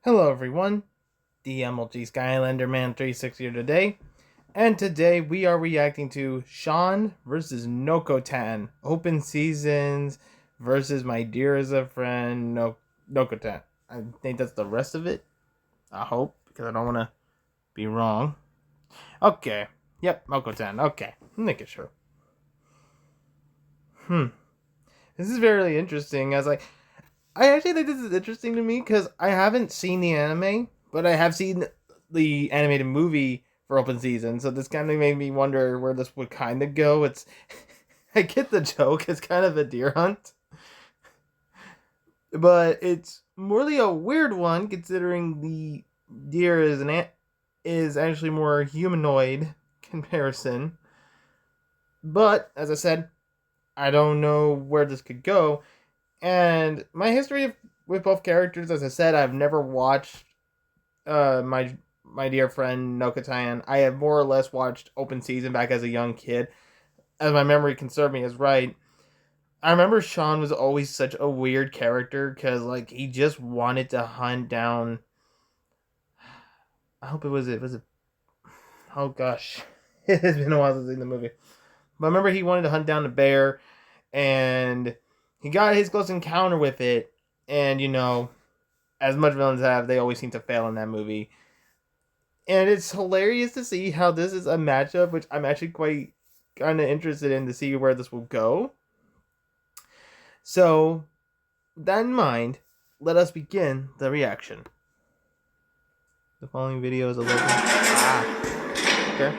Hello everyone, the MLG Skylander Man 360 here today, and today we are reacting to Sean versus Nokotan, Open Seasons versus My Dear as a Friend Nokotan. I think that's the rest of it, I hope, because I don't want to be wrong. Okay, yep, Nokotan, okay, I'm making sure. This is very interesting, I actually think this is interesting to me because I haven't seen the anime, but I have seen the animated movie for Open Season, so this kind of made me wonder where this would kind of go. It's, I get the joke, it's kind of a deer hunt, but it's morely a weird one considering the deer is actually more humanoid comparison. But as I said, I don't know where this could go. And my history with both characters, as I said, I've never watched my dear friend Nokotan. I have more or less watched Open Season back as a young kid, as my memory can serve me as right. I remember Sean was always such a weird character because he just wanted to hunt down. I hope it was it. Oh gosh, it has been a while since I've seen the movie. But I remember he wanted to hunt down the bear, and he got his close encounter with it. And as much villains have, they always seem to fail in that movie. And it's hilarious to see how this is a matchup, which I'm actually quite kind of interested in to see where this will go. So, with that in mind, let us begin the reaction. The following video is a local. Okay.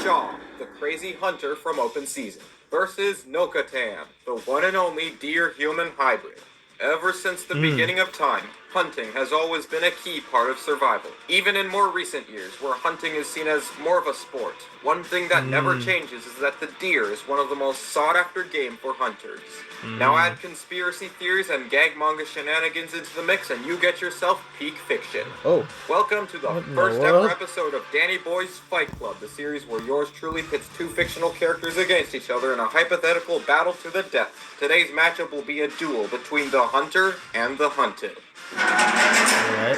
Shaw, the crazy hunter from Open Season, versus Nokotan, the one and only deer-human hybrid. Ever since the beginning of time, hunting has always been a key part of survival. Even in more recent years, where hunting is seen as more of a sport, one thing that never changes is that the deer is one of the most sought-after game for hunters. Now add conspiracy theories and gag manga shenanigans into the mix and you get yourself peak fiction. Oh. Welcome to the first ever episode of Danny Boy's Fight Club, the series where yours truly pits two fictional characters against each other in a hypothetical battle to the death. Today's matchup will be a duel between the hunter and the hunted. Alright.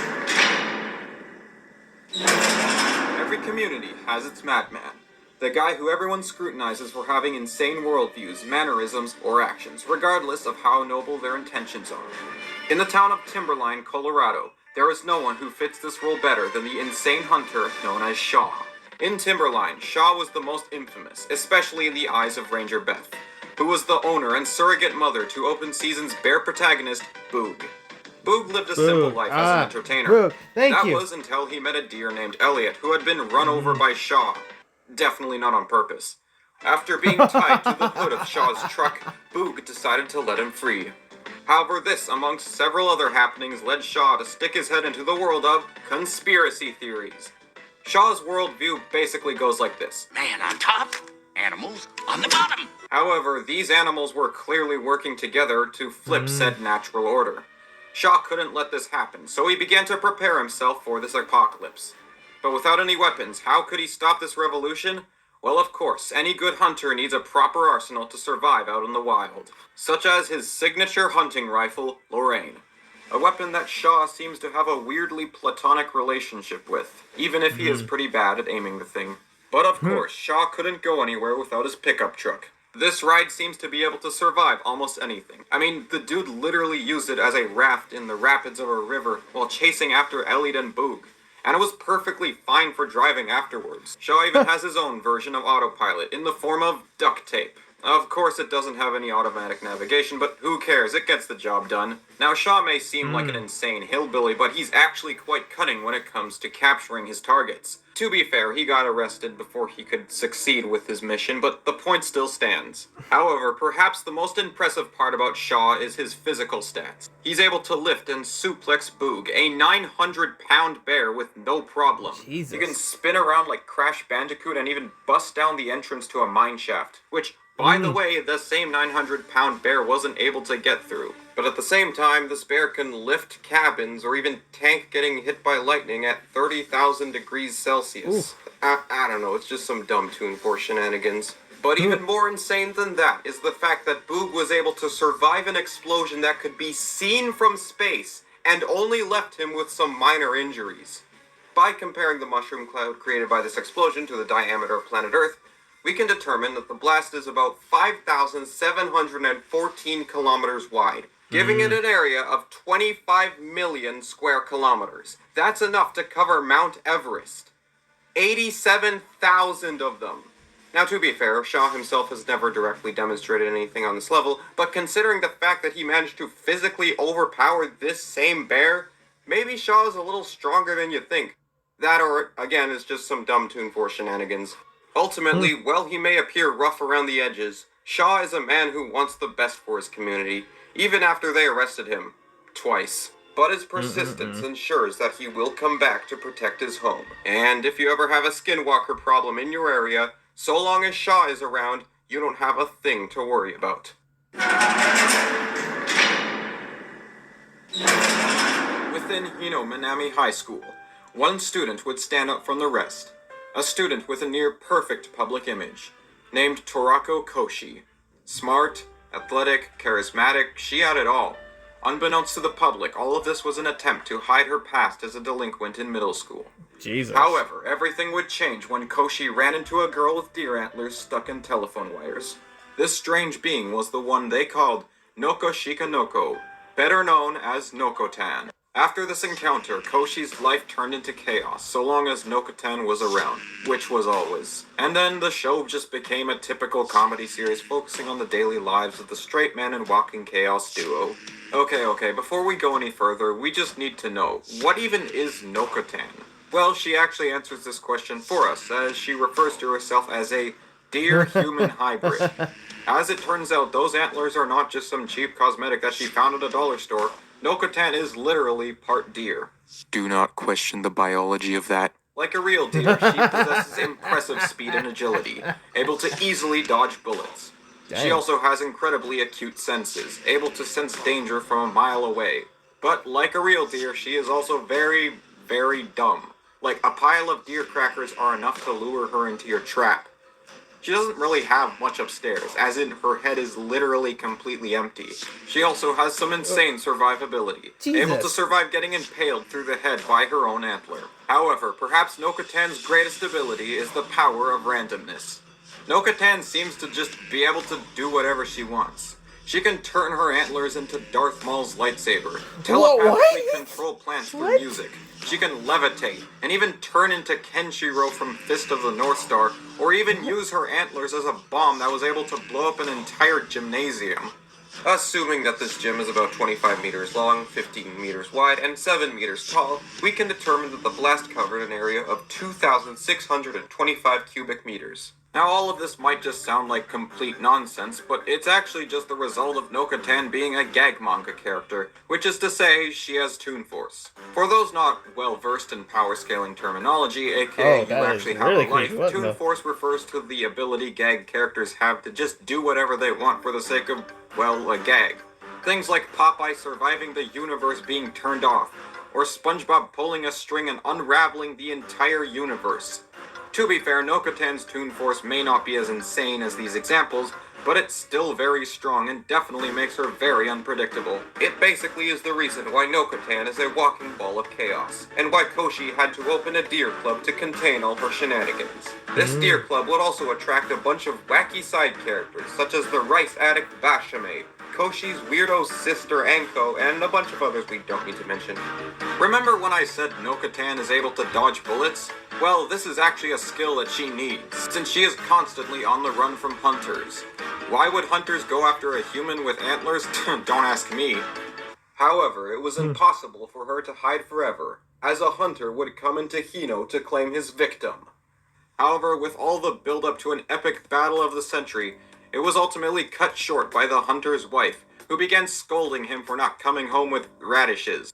Every community has its madman. The guy who everyone scrutinizes for having insane worldviews, mannerisms, or actions, regardless of how noble their intentions are. In the town of Timberline, Colorado, there is no one who fits this role better than the insane hunter known as Shaw. In Timberline, Shaw was the most infamous, especially in the eyes of Ranger Beth, who was the owner and surrogate mother to Open Season's bear protagonist, Boog. Boog lived a simple life as an entertainer. Boog. That was until he met a deer named Elliot who had been run over by Shaw. Definitely not on purpose. After being tied to the hood of Shaw's truck, Boog decided to let him free. However, this, amongst several other happenings, led Shaw to stick his head into the world of conspiracy theories. Shaw's worldview basically goes like this. Man on top, animals on the bottom. However, these animals were clearly working together to flip said natural order. Shaw couldn't let this happen, so he began to prepare himself for this apocalypse. But without any weapons, how could he stop this revolution? Well, of course, any good hunter needs a proper arsenal to survive out in the wild, such as his signature hunting rifle, Lorraine. A weapon that Shaw seems to have a weirdly platonic relationship with, even if he is pretty bad at aiming the thing. But of course, Shaw couldn't go anywhere without his pickup truck. This ride seems to be able to survive almost anything. I mean, the dude literally used it as a raft in the rapids of a river while chasing after Elliot and Boog. And it was perfectly fine for driving afterwards. Shaw even has his own version of autopilot in the form of duct tape. Of course it doesn't have any automatic navigation, but who cares, it gets the job done. Now Shaw may seem like an insane hillbilly, but he's actually quite cunning when it comes to capturing his targets. To be fair, he got arrested before he could succeed with his mission, but the point still stands. However, perhaps the most impressive part about Shaw is his physical stats. He's able to lift and suplex Boog, a 900-pound bear, with no problem. Jesus. He can spin around like Crash Bandicoot and even bust down the entrance to a mine shaft, which, by the way, the same 900-pound bear wasn't able to get through. But at the same time, this bear can lift cabins or even tank getting hit by lightning at 30,000 degrees Celsius. I don't know, it's just some dumb tune for shenanigans. But even more insane than that is the fact that Boog was able to survive an explosion that could be seen from space and only left him with some minor injuries. By comparing the mushroom cloud created by this explosion to the diameter of planet Earth, we can determine that the blast is about 5,714 kilometers wide, giving it an area of 25 million square kilometers. That's enough to cover Mount Everest. 87,000 of them. Now, to be fair, Shaw himself has never directly demonstrated anything on this level, but considering the fact that he managed to physically overpower this same bear, maybe Shaw is a little stronger than you think. That, or, again, is just some dumb Toon Force shenanigans. Ultimately, while he may appear rough around the edges, Shaw is a man who wants the best for his community, even after they arrested him. Twice. But his persistence ensures that he will come back to protect his home. And if you ever have a skinwalker problem in your area, so long as Shaw is around, you don't have a thing to worry about. Within Hino Minami High School, one student would stand out from the rest. A student with a near-perfect public image, named Torako Koshi. Smart, athletic, charismatic, she had it all. Unbeknownst to the public, all of this was an attempt to hide her past as a delinquent in middle school. Jesus. However, everything would change when Koshi ran into a girl with deer antlers stuck in telephone wires. This strange being was the one they called Nokoshika Noko, better known as Nokotan. After this encounter, Koshi's life turned into chaos, so long as Nokotan was around, which was always. And then the show just became a typical comedy series focusing on the daily lives of the straight man and walking chaos duo. Okay, before we go any further, we just need to know, what even is Nokotan? Well, she actually answers this question for us, as she refers to herself as a deer-human hybrid. As it turns out, those antlers are not just some cheap cosmetic that she found at a dollar store. Nokotan is literally part deer. Do not question the biology of that. Like a real deer, she possesses impressive speed and agility, able to easily dodge bullets. Dang. She also has incredibly acute senses, able to sense danger from a mile away. But like a real deer, she is also very, very dumb. Like, a pile of deer crackers are enough to lure her into your trap. She doesn't really have much upstairs, as in her head is literally completely empty. She also has some insane survivability, able to survive getting impaled through the head by her own antler. However, perhaps Nokotan's greatest ability is the power of randomness. Nokotan seems to just be able to do whatever she wants. She can turn her antlers into Darth Maul's lightsaber, telepathically control plants through music. She can levitate, and even turn into Kenshiro from Fist of the North Star, or even use her antlers as a bomb that was able to blow up an entire gymnasium. Assuming that this gym is about 25 meters long, 15 meters wide, and 7 meters tall, we can determine that the blast covered an area of 2,625 cubic meters. Now, all of this might just sound like complete nonsense, but it's actually just the result of Nokotan being a gag manga character, which is to say, she has Toon Force. For those not well-versed in power scaling terminology, aka you actually have a life, Toon Force refers to the ability gag characters have to just do whatever they want for the sake of, well, a gag. Things like Popeye surviving the universe being turned off, or SpongeBob pulling a string and unraveling the entire universe. To be fair, Nokotan's Toon Force may not be as insane as these examples, but it's still very strong and definitely makes her very unpredictable. It basically is the reason why Nokotan is a walking ball of chaos, and why Koshi had to open a deer club to contain all her shenanigans. This deer club would also attract a bunch of wacky side characters, such as the rice addict Bashame, Koshi's weirdo sister Anko, and a bunch of others we don't need to mention. Remember when I said Nokotan is able to dodge bullets? Well, this is actually a skill that she needs, since she is constantly on the run from hunters. Why would hunters go after a human with antlers? Don't ask me. However, it was impossible for her to hide forever, as a hunter would come into Hino to claim his victim. However, with all the build-up to an epic battle of the century, it was ultimately cut short by the hunter's wife, who began scolding him for not coming home with radishes.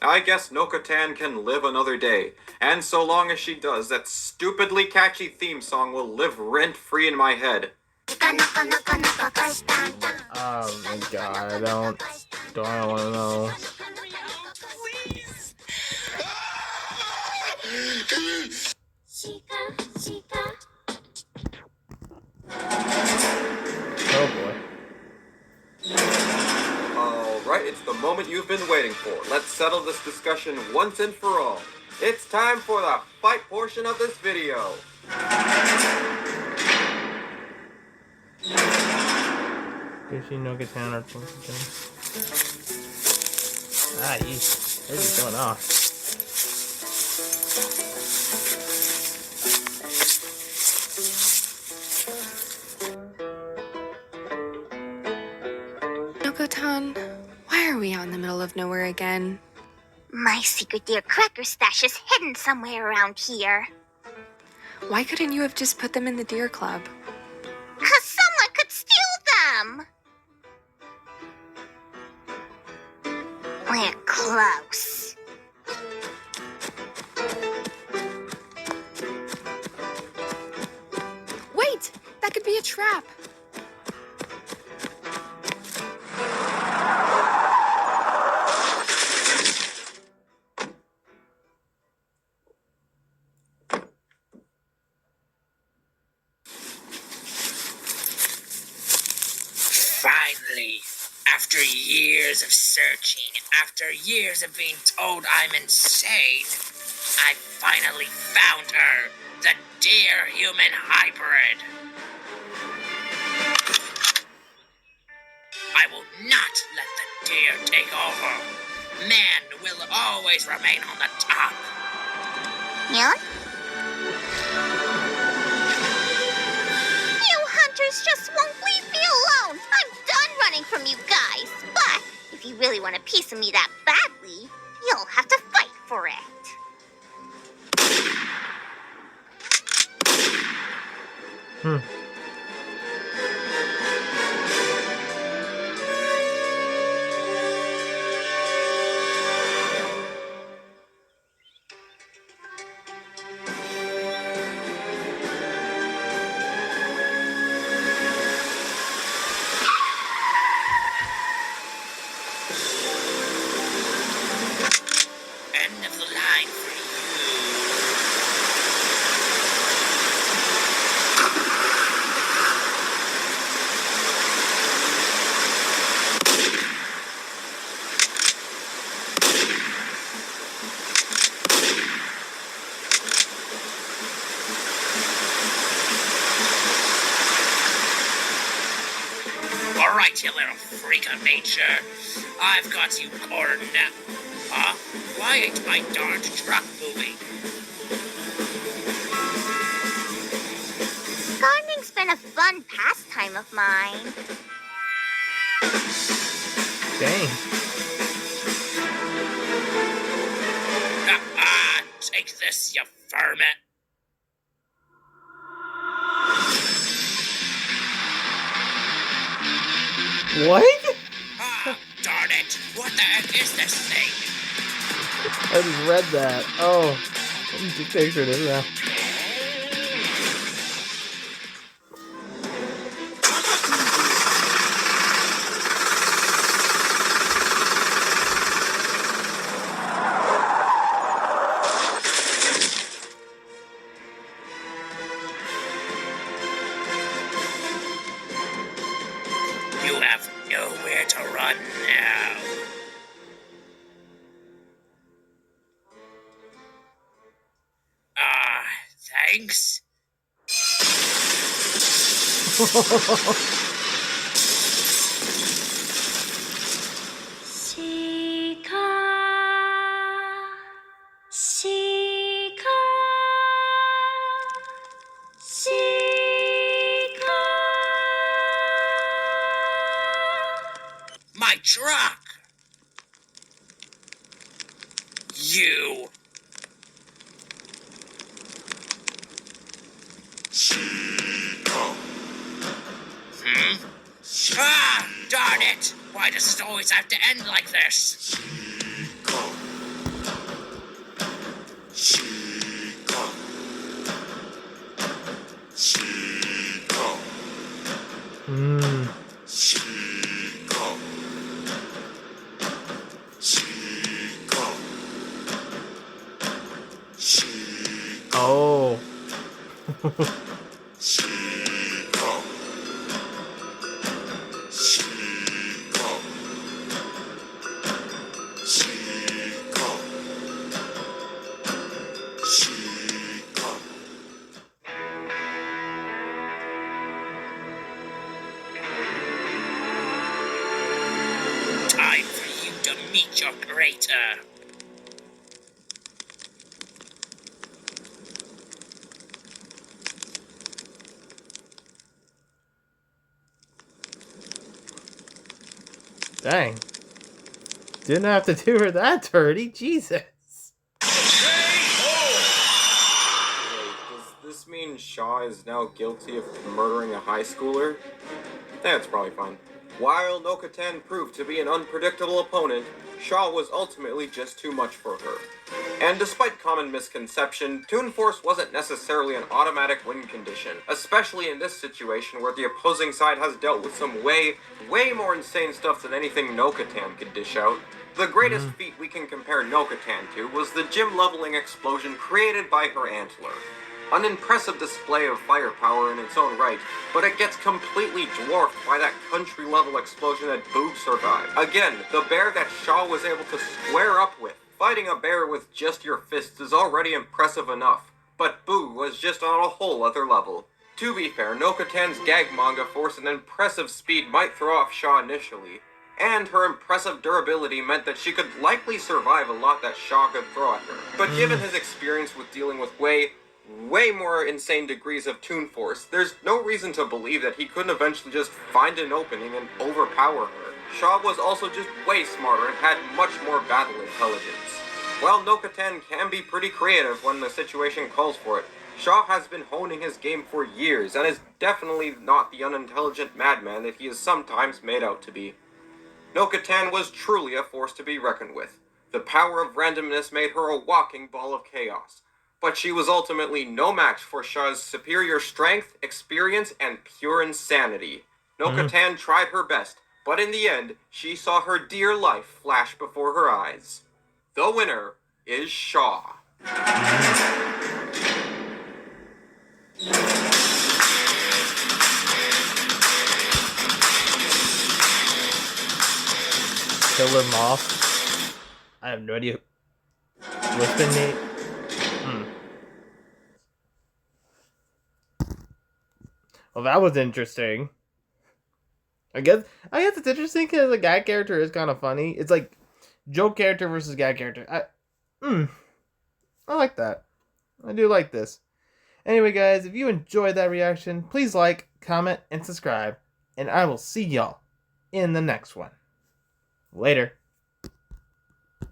I guess Nokotan can live another day, and so long as she does, that stupidly catchy theme song will live rent-free in my head. Oh my god, I don't want to know. Oh boy. Alright, it's the the moment you've been waiting for. Let's settle this discussion once and for all. It's time for the fight portion of this video. Gucci, Nokotan, or something. Ah, yeesh. They're just going off. Nokotan, why are we out in the middle of nowhere again? My secret deer cracker stash is hidden somewhere around here. Why couldn't you have just put them in the deer club? 'Cause someone could steal them! We're close. Wait! That could be a trap! Finally, after years of searching, after years of being told I'm insane, I finally found her, the deer-human hybrid. I will not let the deer take over. Man will always remain on the top. Yeah? You hunters just won't leave me alone. I'm done running from you guys. But if you really want a piece of me that badly, you'll have to fight for it. End of the line for you. All right, you little freak of nature. I've got you cornered now. Huh? Why ain't my darned truck moving? Gardening's been a fun pastime of mine. Dang. Take this, you vermin. What? Ah, darn it. What the heck is this thing? I just read that. Oh. Let me take a picture of this now. You have nowhere to run now. Thanks. My truck! You! Ah! Darn it! Why does it always have to end like this? Hmm. Oh. to meet your creator. Dang. Didn't have to do her that dirty. Jesus. Wait, does this mean Shaw is now guilty of murdering a high schooler? That's probably fine. While Nokotan proved to be an unpredictable opponent, Shaw was ultimately just too much for her. And despite common misconception, Toon Force wasn't necessarily an automatic win condition, especially in this situation where the opposing side has dealt with some way more insane stuff than anything Nokotan could dish out. The greatest feat we can compare Nokotan to was the gym leveling explosion created by her antler. An impressive display of firepower in its own right, but it gets completely dwarfed by that country-level explosion that Boo survived. Again, the bear that Shaw was able to square up with. Fighting a bear with just your fists is already impressive enough, but Boo was just on a whole other level. To be fair, Nokotan's gag manga force and impressive speed might throw off Shaw initially, and her impressive durability meant that she could likely survive a lot that Shaw could throw at her. But given his experience with dealing with way more insane degrees of Toon Force, there's no reason to believe that he couldn't eventually just find an opening and overpower her. Shaw was also just way smarter and had much more battle intelligence. While Nokotan can be pretty creative when the situation calls for it, Shaw has been honing his game for years and is definitely not the unintelligent madman that he is sometimes made out to be. Nokotan was truly a force to be reckoned with. The power of randomness made her a walking ball of chaos. But she was ultimately no match for Shaw's superior strength, experience, and pure insanity. Nokotan tried her best, but in the end, she saw her dear life flash before her eyes. The winner is Shaw. Killer Moth. I have no idea. What's the name? Well, that was interesting. I guess it's interesting because the guy character is kind of funny. It's like joke character versus guy character. I like that. I do like this. Anyway, guys, if you enjoyed that reaction, please like, comment, and subscribe. And I will see y'all in the next one. Later.